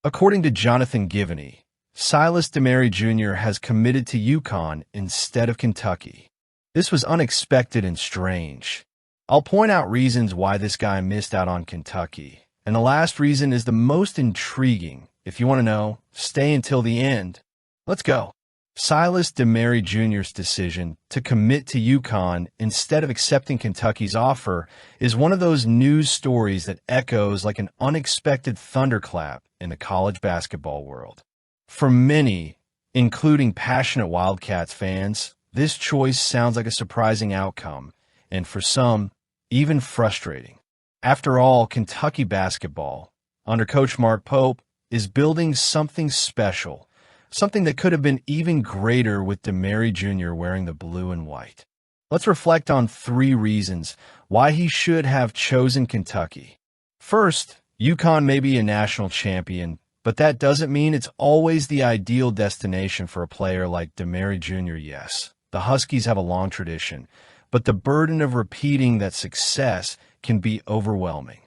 According to Jonathan Givony, Silas Demary Jr. has committed to UConn instead of Kentucky. This was unexpected and strange. I'll point out reasons why this guy missed out on Kentucky, and the last reason is the most intriguing. If you want to know, stay until the end. Let's go. Silas Demary Jr.'s decision to commit to UConn instead of accepting Kentucky's offer is one of those news stories that echoes like an unexpected thunderclap in the college basketball world. For many, including passionate Wildcats fans, this choice sounds like a surprising outcome, and for some, even frustrating. After all, Kentucky basketball, under Coach Mark Pope, is building something special. Something that could have been even greater with Demary Jr. wearing the blue and white. Let's reflect on 3 reasons why he should have chosen Kentucky. First, UConn may be a national champion, but that doesn't mean it's always the ideal destination for a player like Demary Jr. Yes, the Huskies have a long tradition, but the burden of repeating that success can be overwhelming.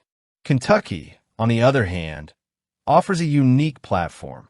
Kentucky, on the other hand, offers a unique platform.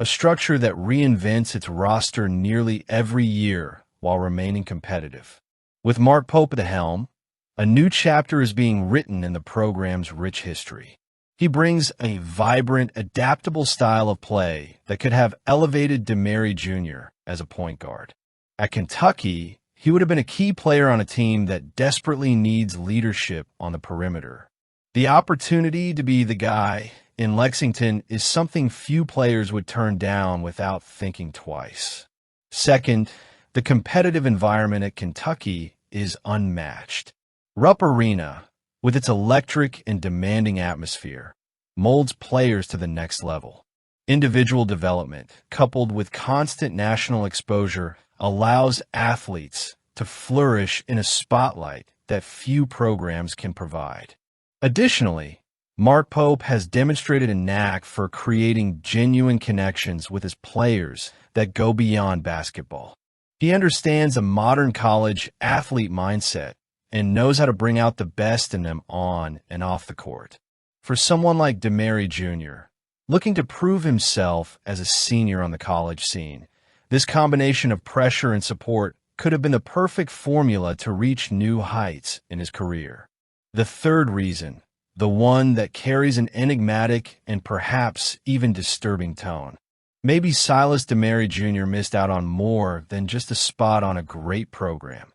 A structure that reinvents its roster nearly every year while remaining competitive. With Mark Pope at the helm, a new chapter is being written in the program's rich history. He brings a vibrant, adaptable style of play that could have elevated Demary Jr. as a point guard. At Kentucky, he would have been a key player on a team that desperately needs leadership on the perimeter. The opportunity to be the guy in Lexington is something few players would turn down without thinking twice. Second, the competitive environment at Kentucky is unmatched. Rupp Arena, with its electric and demanding atmosphere, molds players to the next level. Individual development, coupled with constant national exposure, allows athletes to flourish in a spotlight that few programs can provide. Additionally, Mark Pope has demonstrated a knack for creating genuine connections with his players that go beyond basketball. He understands a modern college athlete mindset and knows how to bring out the best in them on and off the court. For someone like Demary Jr., looking to prove himself as a senior on the college scene, this combination of pressure and support could have been the perfect formula to reach new heights in his career. The third reason, the one that carries an enigmatic and perhaps even disturbing tone. Maybe Silas Demary Jr. missed out on more than just a spot on a great program.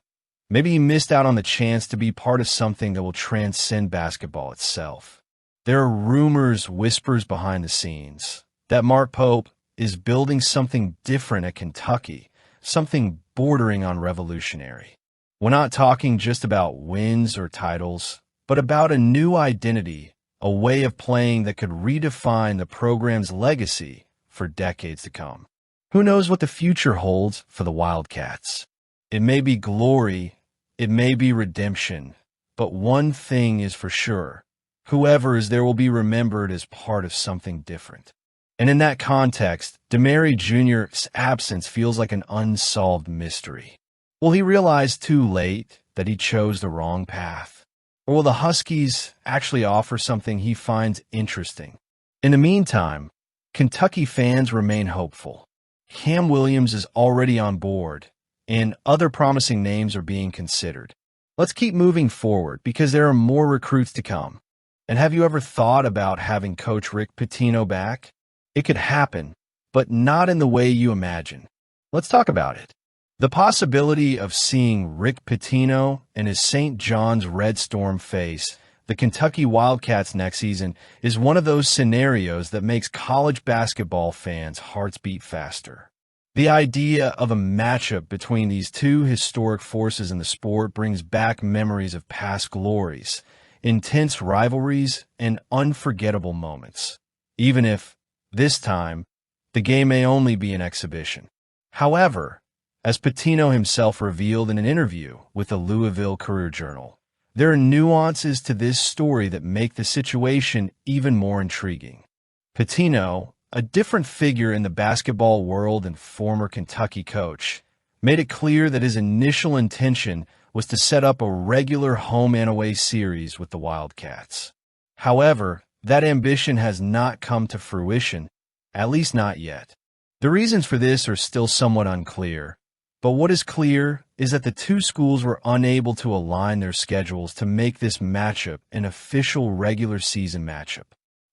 Maybe he missed out on the chance to be part of something that will transcend basketball itself. There are rumors, whispers behind the scenes, that Mark Pope is building something different at Kentucky, something bordering on revolutionary. We're not talking just about wins or titles, but about a new identity, a way of playing that could redefine the program's legacy for decades to come. Who knows what the future holds for the Wildcats? It may be glory, it may be redemption, but one thing is for sure. Whoever is there will be remembered as part of something different. And in that context, Demary Jr.'s absence feels like an unsolved mystery. Will he realize too late that he chose the wrong path? Or will the Huskies actually offer something he finds interesting? In the meantime, Kentucky fans remain hopeful. Cam Williams is already on board, and other promising names are being considered. Let's keep moving forward because there are more recruits to come. And have you ever thought about having Coach Rick Pitino back? It could happen, but not in the way you imagine. Let's talk about it. The possibility of seeing Rick Pitino and his St. John's Red Storm face the Kentucky Wildcats next season is one of those scenarios that makes college basketball fans' hearts beat faster. The idea of a matchup between these two historic forces in the sport brings back memories of past glories, intense rivalries, and unforgettable moments, even if, this time, the game may only be an exhibition. However, as Patino himself revealed in an interview with the Louisville Courier-Journal, there are nuances to this story that make the situation even more intriguing. Patino, a different figure in the basketball world and former Kentucky coach, made it clear that his initial intention was to set up a regular home and away series with the Wildcats. However, that ambition has not come to fruition, at least not yet. The reasons for this are still somewhat unclear, but what is clear is that the two schools were unable to align their schedules to make this matchup an official regular season matchup.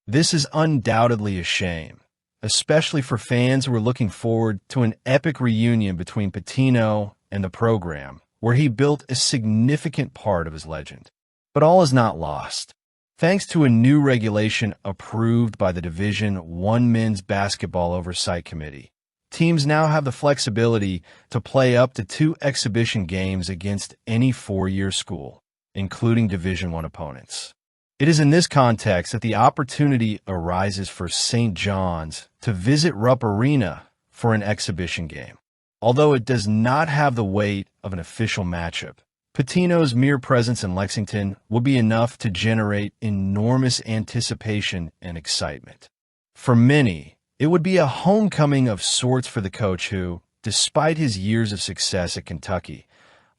This is undoubtedly a shame, especially for fans who are looking forward to an epic reunion between Patino and the program, where he built a significant part of his legend. But all is not lost. Thanks to a new regulation approved by the Division I Men's Basketball Oversight Committee, teams now have the flexibility to play up to 2 exhibition games against any four-year school, including Division I opponents. It is in this context that the opportunity arises for St. John's to visit Rupp Arena for an exhibition game. Although it does not have the weight of an official matchup, Patino's mere presence in Lexington will be enough to generate enormous anticipation and excitement. For many, it would be a homecoming of sorts for the coach who, despite his years of success at Kentucky,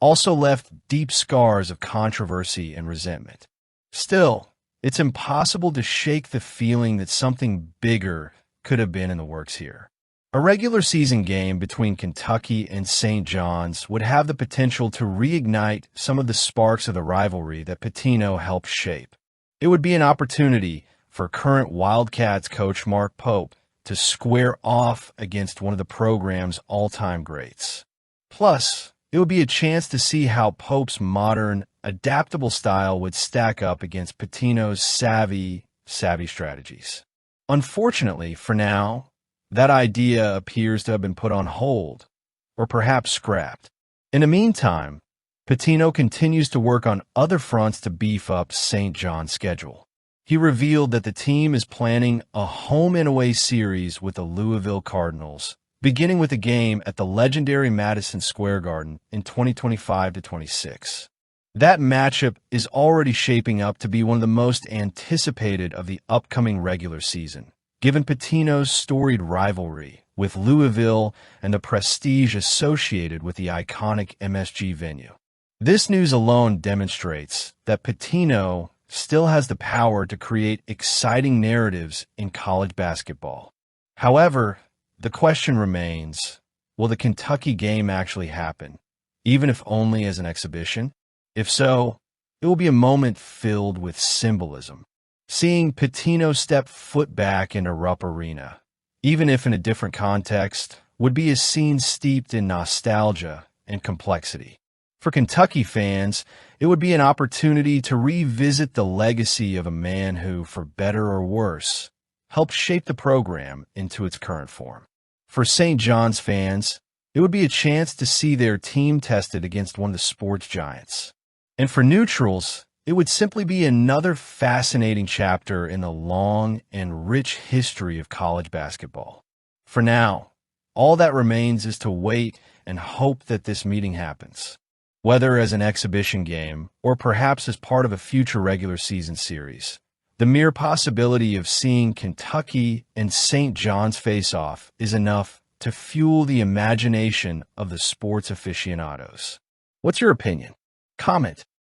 also left deep scars of controversy and resentment. Still, it's impossible to shake the feeling that something bigger could have been in the works here. A regular season game between Kentucky and St. John's would have the potential to reignite some of the sparks of the rivalry that Patino helped shape. It would be an opportunity for current Wildcats coach Mark Pope to square off against one of the program's all-time greats. Plus, it would be a chance to see how Pope's modern, adaptable style would stack up against Patino's savvy strategies. Unfortunately, for now, that idea appears to have been put on hold, or perhaps scrapped. In the meantime, Patino continues to work on other fronts to beef up St. John's schedule. He revealed that the team is planning a home-and-away series with the Louisville Cardinals, beginning with a game at the legendary Madison Square Garden in 2025-26. That matchup is already shaping up to be one of the most anticipated of the upcoming regular season, given Patino's storied rivalry with Louisville and the prestige associated with the iconic MSG venue. This news alone demonstrates that Patino still has the power to create exciting narratives in college basketball. However, the question remains, will the Kentucky game actually happen, even if only as an exhibition? If so, it will be a moment filled with symbolism. Seeing Patino step foot back into Rupp Arena, even if in a different context, would be a scene steeped in nostalgia and complexity. For Kentucky fans, it would be an opportunity to revisit the legacy of a man who, for better or worse, helped shape the program into its current form. For St. John's fans, it would be a chance to see their team tested against one of the sports giants. And for neutrals, it would simply be another fascinating chapter in the long and rich history of college basketball. For now, all that remains is to wait and hope that this meeting happens, whether as an exhibition game or perhaps as part of a future regular season series. The mere possibility of seeing Kentucky and St. John's face off is enough to fuel the imagination of the sports aficionados. What's your opinion? Comment